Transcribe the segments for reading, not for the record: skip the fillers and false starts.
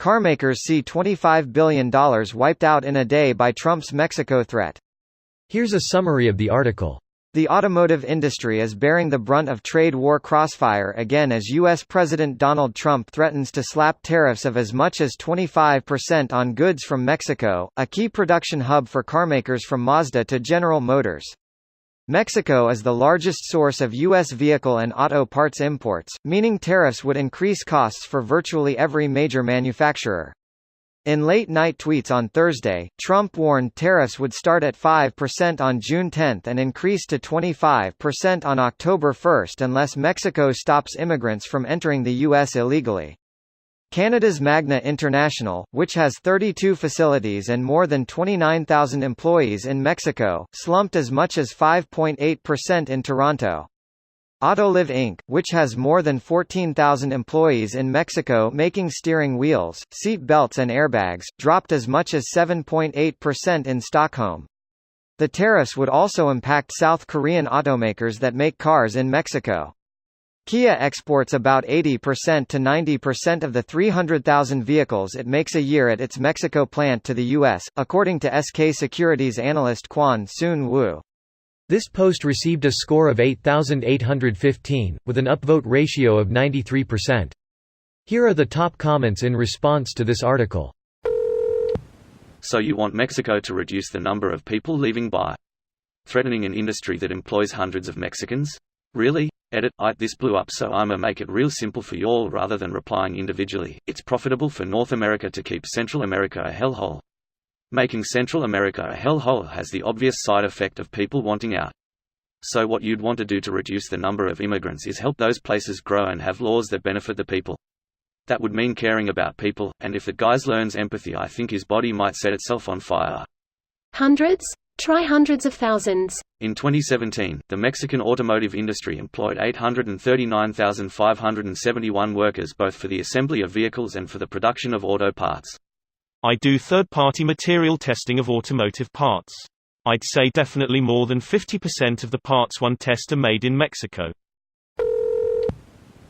Carmakers see $25 billion wiped out in a day by Trump's Mexico threat. Here's a summary of the article. The automotive industry is bearing the brunt of trade war crossfire again as U.S. President Donald Trump threatens to slap tariffs of as much as 25% on goods from Mexico, a key production hub for carmakers from Mazda to General Motors. Mexico is the largest source of U.S. vehicle and auto parts imports, meaning tariffs would increase costs for virtually every major manufacturer. In late-night tweets on Thursday, Trump warned tariffs would start at 5% on June 10 and increase to 25% on October 1 unless Mexico stops immigrants from entering the U.S. illegally. Canada's Magna International, which has 32 facilities and more than 29,000 employees in Mexico, slumped as much as 5.8% in Toronto. Autoliv Inc., which has more than 14,000 employees in Mexico making steering wheels, seat belts and airbags, dropped as much as 7.8% in Stockholm. The tariffs would also impact South Korean automakers that make cars in Mexico. Kia exports about 80% to 90% of the 300,000 vehicles it makes a year at its Mexico plant to the U.S., according to SK Securities analyst Kwon Soon Woo. This post received a score of 8,815, with an upvote ratio of 93%. Here are the top comments in response to this article. So you want Mexico to reduce the number of people leaving by threatening an industry that employs hundreds of Mexicans? Really? Edit, this blew up so I'ma make it real simple for y'all rather than replying individually. It's profitable for North America to keep Central America a hellhole. Making Central America a hellhole has the obvious side effect of people wanting out. So what you'd want to do to reduce the number of immigrants is help those places grow and have laws that benefit the people. That would mean caring about people, and if the guy learns empathy I think his body might set itself on fire. Hundreds? Try hundreds of thousands. In 2017, the Mexican automotive industry employed 839,571 workers both for the assembly of vehicles and for the production of auto parts. I do third-party material testing of automotive parts. I'd say definitely more than 50% of the parts one test are made in Mexico.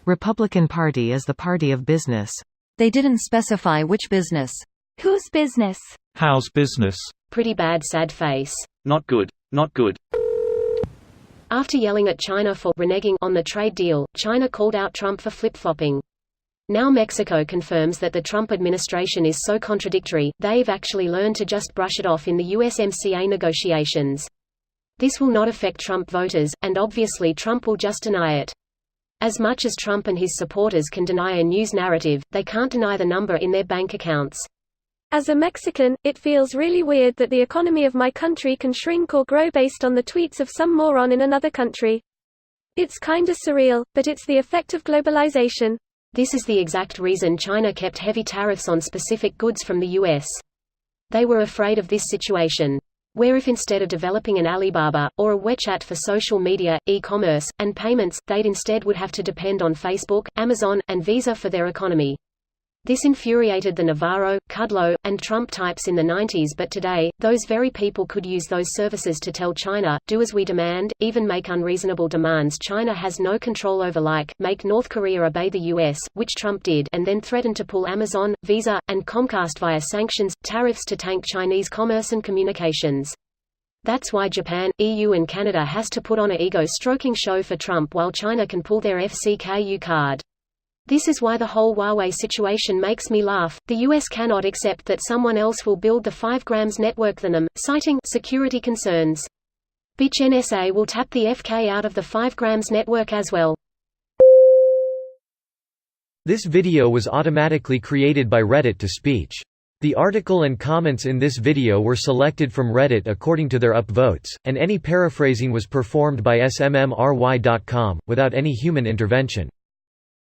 Republican Party is the party of business. They didn't specify which business. Whose business? How's business? Pretty bad, sad face. Not good, not good. After yelling at China for reneging on the trade deal, China called out Trump for flip-flopping. Now Mexico confirms that the Trump administration is so contradictory, they've actually learned to just brush it off in the USMCA negotiations. This will not affect Trump voters, and obviously Trump will just deny it. As much as Trump and his supporters can deny a news narrative, they can't deny the number in their bank accounts. As a Mexican, it feels really weird that the economy of my country can shrink or grow based on the tweets of some moron in another country. It's kinda surreal, but it's the effect of globalization. This is the exact reason China kept heavy tariffs on specific goods from the US. They were afraid of this situation. Where if instead of developing an Alibaba, or a WeChat for social media, e-commerce, and payments, they'd instead would have to depend on Facebook, Amazon, and Visa for their economy. This infuriated the Navarro, Kudlow, and Trump types in the 90s, but today, those very people could use those services to tell China, do as we demand, even make unreasonable demands China has no control over, like, make North Korea obey the US, which Trump did, and then threaten to pull Amazon, Visa, and Comcast via sanctions, tariffs to tank Chinese commerce and communications. That's why Japan, EU and Canada has to put on a ego-stroking show for Trump while China can pull their FCKU card. This is why the whole Huawei situation makes me laugh. The US cannot accept that someone else will build the 5 grams network than them, citing security concerns. Bitch, NSA will tap the FK out of the 5 grams network as well. This video was automatically created by Reddit to speech. The article and comments in this video were selected from Reddit according to their upvotes, and any paraphrasing was performed by smmry.com, without any human intervention.